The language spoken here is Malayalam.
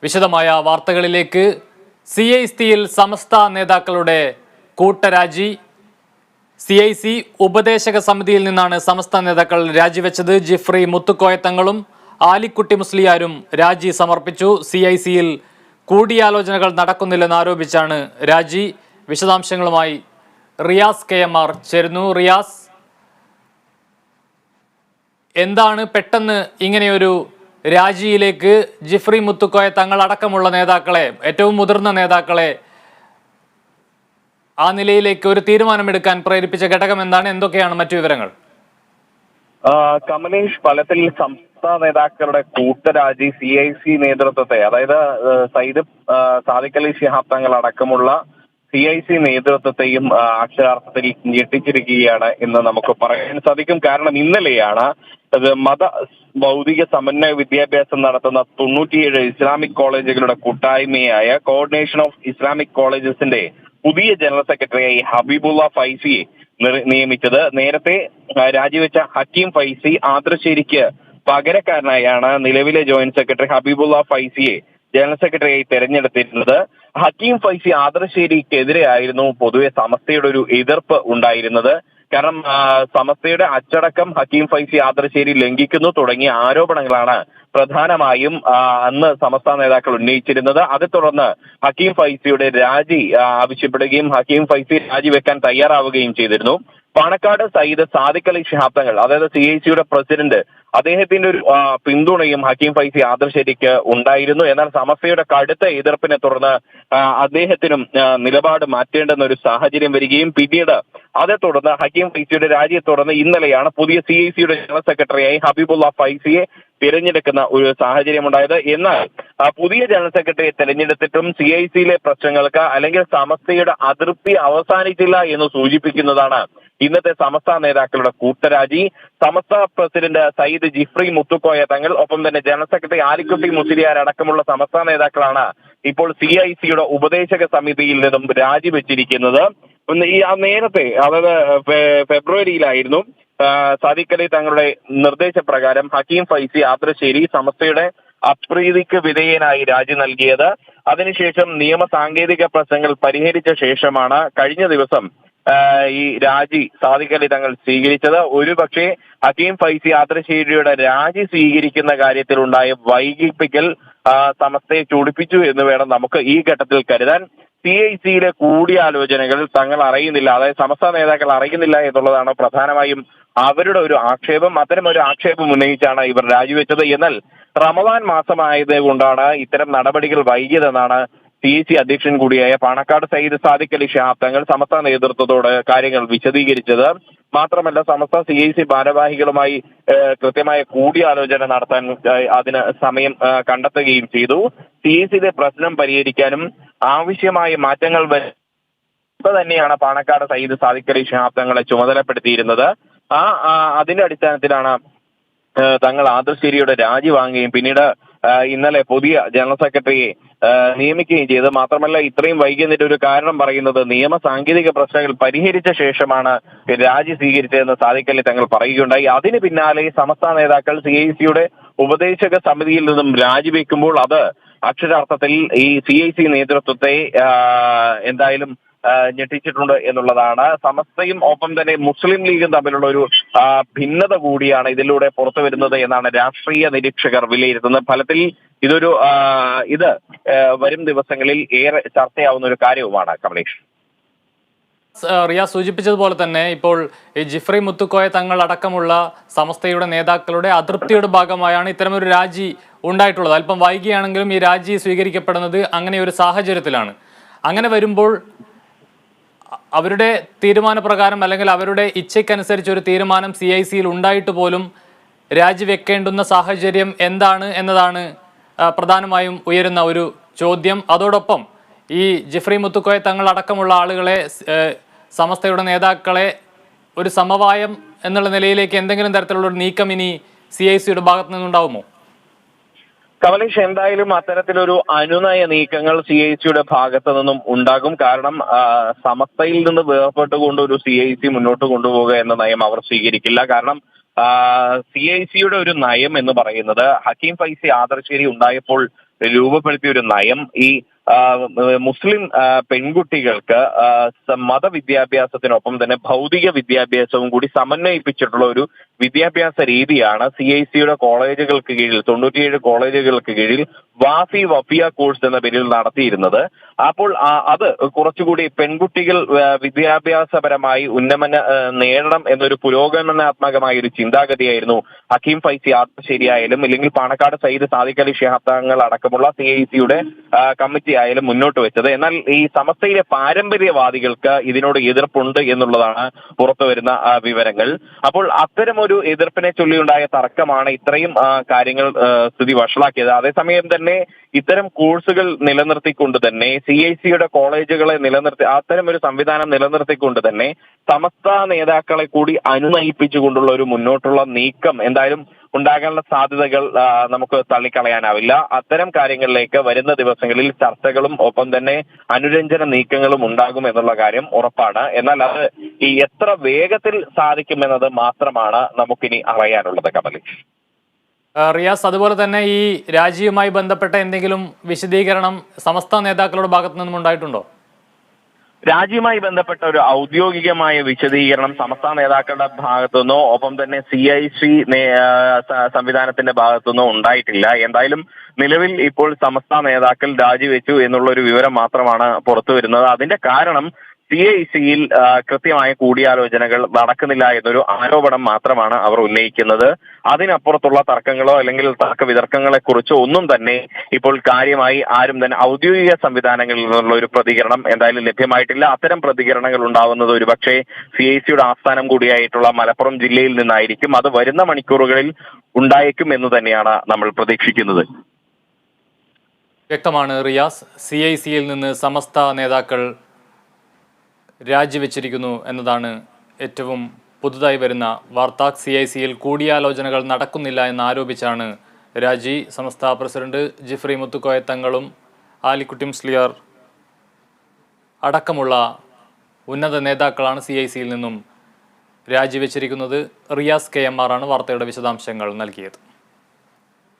വിശദമായ വാർത്തകളിലേക്ക്. CIC-യിൽ സമസ്ത നേതാക്കളുടെ കൂട്ടരാജി. CIC ഉപദേശക സമിതിയിൽ നിന്നാണ് സമസ്ത നേതാക്കൾ രാജിവെച്ചത്. ജിഫ്രി മുത്തുക്കോയ തങ്ങളും ആലിക്കുട്ടി മുസ്ലിയാരും രാജി സമർപ്പിച്ചു. CIC-യിൽ കൂടിയാലോചനകൾ നടക്കുന്നില്ലെന്ന് ആരോപിച്ചാണ് രാജി. വിശദാംശങ്ങളുമായി റിയാസ് KMR ചേരുന്നു. റിയാസ്, എന്താണ് പെട്ടെന്ന് ഇങ്ങനെയൊരു രാജിയിലേക്ക് ജിഫ്രി മുത്തുക്കോയ തങ്ങൾ അടക്കമുള്ള നേതാക്കളെ, ഏറ്റവും മുതിർന്ന നേതാക്കളെ ആ നിലയിലേക്ക് ഒരു തീരുമാനമെടുക്കാൻ പ്രേരിപ്പിച്ച ഘടകം എന്താണ്? എന്തൊക്കെയാണ് മറ്റു വിവരങ്ങൾ? കമലേഷ്, ഫലത്തിൽ സംസ്ഥാന നേതാക്കളുടെ കൂട്ടരാജി CIC നേതൃത്വത്തെ, അതായത് സാദിഖ് അലി ശിഹാബ് തങ്ങൾ അടക്കമുള്ള CIC നേതൃത്വത്തെയും അക്ഷരാർത്ഥത്തിൽ ഞെട്ടിച്ചിരിക്കുകയാണ് എന്ന് നമുക്ക് പറയാൻ സാധിക്കും. കാരണം ഇന്നലെയാണ് ഭൗതിക സമന്വയ വിദ്യാഭ്യാസം നടത്തുന്ന 97 ഇസ്ലാമിക് കോളേജുകളുടെ കൂട്ടായ്മയായ കോർഡിനേഷൻ ഓഫ് ഇസ്ലാമിക് കോളേജസിന്റെ പുതിയ ജനറൽ സെക്രട്ടറിയായി ഹബീബുള്ള ഫൈസിയെ നിയമിച്ചത്. നേരത്തെ രാജിവെച്ച ഹക്കീം ഫൈസി ആദ്രശ്ശേരിക്ക് പകരക്കാരനായാണ് നിലവിലെ ജോയിന്റ് സെക്രട്ടറി ഹബീബുള്ള ഫൈസിയെ ജനറൽ സെക്രട്ടറിയായി തെരഞ്ഞെടുത്തിരുന്നത്. ഹക്കീം ഫൈസി ആദർശേരിക്കെതിരെയായിരുന്നു പൊതുവെ സമസ്തയുടെ ഒരു എതിർപ്പ് ഉണ്ടായിരുന്നത്. കാരണം സമസ്തയുടെ അച്ചടക്കം ഹക്കീം ഫൈസി ആദർശേരി ലംഘിക്കുന്നു തുടങ്ങിയ ആരോപണങ്ങളാണ് പ്രധാനമായും അന്ന് സമസ്ത നേതാക്കൾ ഉന്നയിച്ചിരുന്നത്. അതേ തുടർന്ന് ഹക്കീം ഫൈസിയുടെ രാജി ആവശ്യപ്പെടുകയും ഹക്കീം ഫൈസി രാജിവെക്കാൻ തയ്യാറാവുകയും ചെയ്തിരുന്നു. പാണക്കാട് സയ്യിദ് സാദിഖ് അലി ശിഹാബ് തങ്ങൾ, അതായത് CIC-യുടെ പ്രസിഡന്റ്, അദ്ദേഹത്തിന്റെ ഒരു പിന്തുണയും ഹക്കീം ഫൈസി ആദർശേരിക്ക് ഉണ്ടായിരുന്നു. എന്നാൽ സമസ്തയുടെ കടുത്ത എതിർപ്പിനെ തുടർന്ന് അദ്ദേഹത്തിനും നിലപാട് മാറ്റേണ്ടെന്ന ഒരു സാഹചര്യം വരികയും പിന്നീട് അതേ തുടർന്ന് ഹക്കീം ഫൈസിയുടെ രാജിയെ തുടർന്ന് ഇന്നലെയാണ് പുതിയ CIC-യുടെ ജനറൽ സെക്രട്ടറിയായി ഹബീബുള്ള ഫൈസിയെ തിരഞ്ഞെടുക്കുന്ന ഒരു സാഹചര്യം ഉണ്ടായത്. എന്നാൽ പുതിയ ജനറൽ സെക്രട്ടറിയെ തിരഞ്ഞെടുത്തിട്ടും CIC-യിലെ പ്രശ്നങ്ങൾക്ക് അല്ലെങ്കിൽ സമസ്തയുടെ അതൃപ്തി അവസാനിച്ചില്ല എന്ന് സൂചിപ്പിക്കുന്നതാണ് ഇന്നത്തെ സമസ്ത നേതാക്കളുടെ കൂട്ടരാജി. സമസ്ത പ്രസിഡന്റ് സയ്യിദ് ജിഫ്രി മുത്തുക്കോയ തങ്ങൾ, ഒപ്പം തന്നെ ജനറൽ സെക്രട്ടറി ആലിക്കുട്ടി മുസ്ലിയാർ അടക്കമുള്ള സമസ്ത നേതാക്കളാണ് ഇപ്പോൾ CIC-യുടെ ഉപദേശക സമിതിയിൽ നിന്നും രാജിവെച്ചിരിക്കുന്നത്. നേരത്തെ, അതായത് ഫെബ്രുവരിയിലായിരുന്നു സാദിഖ് അലി തങ്ങളുടെ നിർദ്ദേശപ്രകാരം ഹക്കീം ഫൈസി ആദ്രശ്ശേരി സമസ്തയുടെ അപ്രീതിക്ക് വിധേയനായി രാജി നൽകിയത്. അതിനുശേഷം നിയമ സാങ്കേതിക പ്രശ്നങ്ങൾ പരിഹരിച്ച ശേഷമാണ് കഴിഞ്ഞ ദിവസം ഈ രാജി സാദിഖ് അലി തങ്ങൾ സ്വീകരിച്ചത്. ഒരുപക്ഷെ ഹക്കീം ഫൈസി ആദ്രശ്ശേരിയുടെ രാജി സ്വീകരിക്കുന്ന കാര്യത്തിൽ ഉണ്ടായ വൈകിപ്പിക്കൽ സമസ്തയെ ചൂടിപ്പിച്ചു എന്ന് വേണം നമുക്ക് ഈ ഘട്ടത്തിൽ കരുതാൻ. CIC-യിലെ കൂടിയാലോചനകൾ തങ്ങൾ അറിയുന്നില്ല, അതായത് സമസ്ത നേതാക്കൾ അറിയുന്നില്ല എന്നുള്ളതാണ് പ്രധാനമായും അവരുടെ ഒരു ആക്ഷേപം. അത്തരം ഒരു ആക്ഷേപം ഉന്നയിച്ചാണ് ഇവർ രാജിവെച്ചത്. എന്നാൽ റമദാൻ മാസമായത് കൊണ്ടാണ് ഇത്തരം നടപടികൾ വൈകിയതെന്നാണ് CIC അധ്യക്ഷൻ കൂടിയായ പാണക്കാട് സയ്യിദ് സാദിഖ് അലി ശിഹാബ് തങ്ങൾ സമസ്ത നേതൃത്വത്തോട് കാര്യങ്ങൾ വിശദീകരിച്ചത്. മാത്രമല്ല, സമസ്ത CIC ഭാരവാഹികളുമായി കൃത്യമായ കൂടിയാലോചന നടത്താൻ അതിന് സമയം കണ്ടെത്തുകയും ചെയ്തു. CIC-യിലെ പ്രശ്നം പരിഹരിക്കാനും ആവശ്യമായ മാറ്റങ്ങൾ തന്നെയാണ് പാണക്കാട് സയ്യിദ് സാദിഖ് അലി ശിഹാബ് തങ്ങളെ ചുമതലപ്പെടുത്തിയിരുന്നത്. അതിന്റെ അടിസ്ഥാനത്തിലാണ് തങ്ങൾ ആദർശേരിയുടെ രാജി വാങ്ങുകയും പിന്നീട് ഇന്നലെ പുതിയ ജനറൽ സെക്രട്ടറിയെ നിയമിക്കുകയും ചെയ്തത്. മാത്രമല്ല, ഇത്രയും വൈകിയതിന്റെ ഒരു കാരണം പറയുന്നത് നിയമ സാങ്കേതിക പ്രശ്നങ്ങൾ പരിഹരിച്ച ശേഷമാണ് രാജി സ്വീകരിച്ചതെന്ന് സാദിഖ് അലി തങ്ങൾ പറയുകയുണ്ടായി. അതിന് പിന്നാലെ സമസ്ത നേതാക്കൾ CIC-യുടെ ഉപദേശക സമിതിയിൽ നിന്നും രാജിവെക്കുമ്പോൾ അത് അക്ഷരാർത്ഥത്തിൽ ഈ CIC നേതൃത്വത്തെ എന്തായാലും ഞെട്ടിച്ചിട്ടുണ്ട് എന്നുള്ളതാണ്. സമസ്തയും ഒപ്പം തന്നെ മുസ്ലിം ലീഗും തമ്മിലുള്ള ഒരു ഭിന്നത കൂടിയാണ് ഇതിലൂടെ പുറത്തു വരുന്നത് എന്നാണ് രാഷ്ട്രീയ നിരീക്ഷകർ വിലയിരുത്തുന്നത്. ഫലത്തിൽ ഇത് വരും ദിവസങ്ങളിൽ ഏറെ ചർച്ചയാവുന്ന ഒരു കാര്യവുമാണ്. കമലേഷ്, റിയാസ് സൂചിപ്പിച്ചതുപോലെ തന്നെ ഇപ്പോൾ ഈ ജിഫ്രി മുത്തുക്കോയ തങ്ങൾ അടക്കമുള്ള സമസ്തയുടെ നേതാക്കളുടെ അതൃപ്തിയുടെ ഭാഗമായാണ് ഇത്തരമൊരു രാജി ഉണ്ടായിട്ടുള്ളത്. അല്പം വൈകിയാണെങ്കിലും ഈ രാജി സ്വീകരിക്കപ്പെടുന്നത് അങ്ങനെ ഒരു സാഹചര്യത്തിലാണ്. അങ്ങനെ വരുമ്പോൾ അവരുടെ തീരുമാനപ്രകാരം അല്ലെങ്കിൽ അവരുടെ ഇച്ഛയ്ക്കനുസരിച്ച് ഒരു തീരുമാനം CIC-യിൽ ഉണ്ടായിട്ട് പോലും രാജിവെക്കേണ്ടുന്ന സാഹചര്യം എന്താണ് എന്നതാണ് പ്രധാനമായും ഉയരുന്ന ഒരു ചോദ്യം. അതോടൊപ്പം ഈ ജിഫ്രി മുത്തുക്കോയ തങ്ങൾ അടക്കമുള്ള ആളുകളെ, സമസ്തയുടെ നേതാക്കളെ ഒരു സമവായം എന്നുള്ള നിലയിലേക്ക് എന്തെങ്കിലും തരത്തിലുള്ള ഒരു നീക്കം ഇനി CIC-യുടെ ഭാഗത്തു നിന്നുണ്ടാവുമോ? കമലേഷ്, എന്തായാലും അത്തരത്തിലൊരു അനുനയ നീക്കങ്ങൾ CIC-യുടെ ഭാഗത്തു നിന്നും ഉണ്ടാകും. കാരണം സമസ്തയിൽ നിന്ന് വേർപെട്ടുകൊണ്ട് ഒരു CIC മുന്നോട്ട് കൊണ്ടുപോവുക എന്ന നയം അവർ സ്വീകരിക്കില്ല. കാരണം CIC-യുടെ ഒരു നയം എന്ന് പറയുന്നത് ഹക്കീം ഫൈസി ആദർശേരി ഉണ്ടായപ്പോൾ രൂപപ്പെടുത്തിയ ഒരു നയം ഈ മുസ്ലിം പെൺകുട്ടികൾക്ക് മതവിദ്യാഭ്യാസത്തിനൊപ്പം തന്നെ ഭൗതിക വിദ്യാഭ്യാസവും കൂടി സമന്വയിപ്പിച്ചിട്ടുള്ള ഒരു വിദ്യാഭ്യാസ രീതിയാണ് CIC-യുടെ കോളേജുകൾക്ക് കീഴിൽ 97 കോളേജുകൾക്ക് കീഴിൽ വാഫി വഫിയ കോഴ്സ് എന്ന പേരിൽ നടത്തിയിരുന്നത്. അപ്പോൾ അത് കുറച്ചുകൂടി പെൺകുട്ടികൾ വിദ്യാഭ്യാസപരമായി ഉന്നമന നേടണം എന്നൊരു പുരോഗമനാത്മകമായ ഒരു ചിന്താഗതിയായിരുന്നു ഹക്കീം ഫൈസി ആദർശേരി ആയാലും ഇല്ലെങ്കിൽ പാണക്കാട് സയ്യിദ് സാദിഖ് അലി ശിഹാബ് തങ്ങൾ അടക്കമുള്ള CIC-യുടെ കമ്മിറ്റി ആയാലും മുന്നോട്ട് വെച്ചത്. എന്നാൽ ഈ സമസ്തയിലെ പാരമ്പര്യവാദികൾക്ക് ഇതിനോട് എതിർപ്പുണ്ട് എന്നുള്ളതാണ് പുറത്തു വരുന്ന വിവരങ്ങൾ. അപ്പോൾ അത്തരമൊരു എതിർപ്പിനെ ചൊല്ലിയുണ്ടായ തർക്കമാണ് ഇത്രയും കാര്യങ്ങൾ സ്ഥിതി വഷളാക്കിയത്. അതേസമയം തന്നെ ഇത്തരം കോഴ്സുകൾ നിലനിർത്തിക്കൊണ്ട് തന്നെ CIC-യുടെ കോളേജുകളെ അത്തരം ഒരു സംവിധാനം നിലനിർത്തിക്കൊണ്ട് തന്നെ സമസ്ത നേതാക്കളെ കൂടി അനുനയിപ്പിച്ചുകൊണ്ടുള്ള ഒരു മുന്നോട്ടുള്ള നീക്കം എന്തായാലും ഉണ്ടാകാനുള്ള സാധ്യതകൾ നമുക്ക് തള്ളിക്കളയാനാവില്ല. അത്തരം കാര്യങ്ങളിലേക്ക് വരുന്ന ദിവസങ്ങളിൽ ചർച്ചകളും ഒപ്പം തന്നെ അനുരഞ്ജന നീക്കങ്ങളും ഉണ്ടാകും എന്നുള്ള കാര്യം ഉറപ്പാണ്. എന്നാൽ അത് ഈ എത്ര വേഗത്തിൽ സാധിക്കുമെന്നത് മാത്രമാണ് നമുക്കിനി അറിയാനുള്ളത്. കമലി, റിയാസ്, അതുപോലെ തന്നെ ഈ രാജിയുമായി ബന്ധപ്പെട്ട എന്തെങ്കിലും വിശദീകരണം സമസ്ത നേതാക്കളുടെ ഭാഗത്തു നിന്നും ഉണ്ടായിട്ടുണ്ടോ? രാജിയുമായി ബന്ധപ്പെട്ട ഒരു ഔദ്യോഗികമായ വിശദീകരണം സമസ്ത നേതാക്കളുടെ ഭാഗത്തുനിന്നോ ഒപ്പം തന്നെ CIC സംവിധാനത്തിന്റെ ഭാഗത്തുനിന്നോ ഉണ്ടായിട്ടില്ല. എന്തായാലും നിലവിൽ ഇപ്പോൾ സമസ്ത നേതാക്കൾ രാജിവെച്ചു എന്നുള്ള ഒരു വിവരം മാത്രമാണ് പുറത്തു വരുന്നത്. അതിന്റെ കാരണം CIC-യിൽ കൃത്യമായ കൂടിയാലോചനകൾ നടക്കുന്നില്ല എന്നൊരു ആരോപണം മാത്രമാണ് അവർ ഉന്നയിക്കുന്നത്. അതിനപ്പുറത്തുള്ള തർക്കങ്ങളോ അല്ലെങ്കിൽ തർക്ക വിതർക്കങ്ങളെ കുറിച്ചോ ഒന്നും തന്നെ ഇപ്പോൾ കാര്യമായി ആരും തന്നെ ഔദ്യോഗിക സംവിധാനങ്ങളിൽ നിന്നുള്ള ഒരു പ്രതികരണം എന്തായാലും ലഭ്യമായിട്ടില്ല. അത്തരം പ്രതികരണങ്ങൾ ഉണ്ടാവുന്നത് ഒരുപക്ഷെ CIC-യുടെ ആസ്ഥാനം കൂടിയായിട്ടുള്ള മലപ്പുറം ജില്ലയിൽ നിന്നായിരിക്കും. അത് വരുന്ന മണിക്കൂറുകളിൽ ഉണ്ടായേക്കും എന്ന് തന്നെയാണ് നമ്മൾ പ്രതീക്ഷിക്കുന്നത്. വ്യക്തമാണ് റിയാസ്. CIC-യിൽ നിന്ന് സമസ്ത നേതാക്കൾ രാജിവെച്ചിരിക്കുന്നു എന്നതാണ് ഏറ്റവും പുതുതായി വരുന്ന വാർത്ത. CIC-യിൽ കൂടിയാലോചനകൾ നടക്കുന്നില്ല എന്നാരോപിച്ചാണ് രാജി. സമസ്ത പ്രസിഡന്റ് ജിഫ്രി മുത്തുക്കോയ തങ്ങളും ആലിക്കുട്ടി മുസ്ലിയാർ അടക്കമുള്ള ഉന്നത നേതാക്കളാണ് CIC-യിൽ നിന്നും രാജിവെച്ചിരിക്കുന്നത്. റിയാസ് KMR ആണ് വാർത്തയുടെ വിശദാംശങ്ങൾ നൽകിയത്.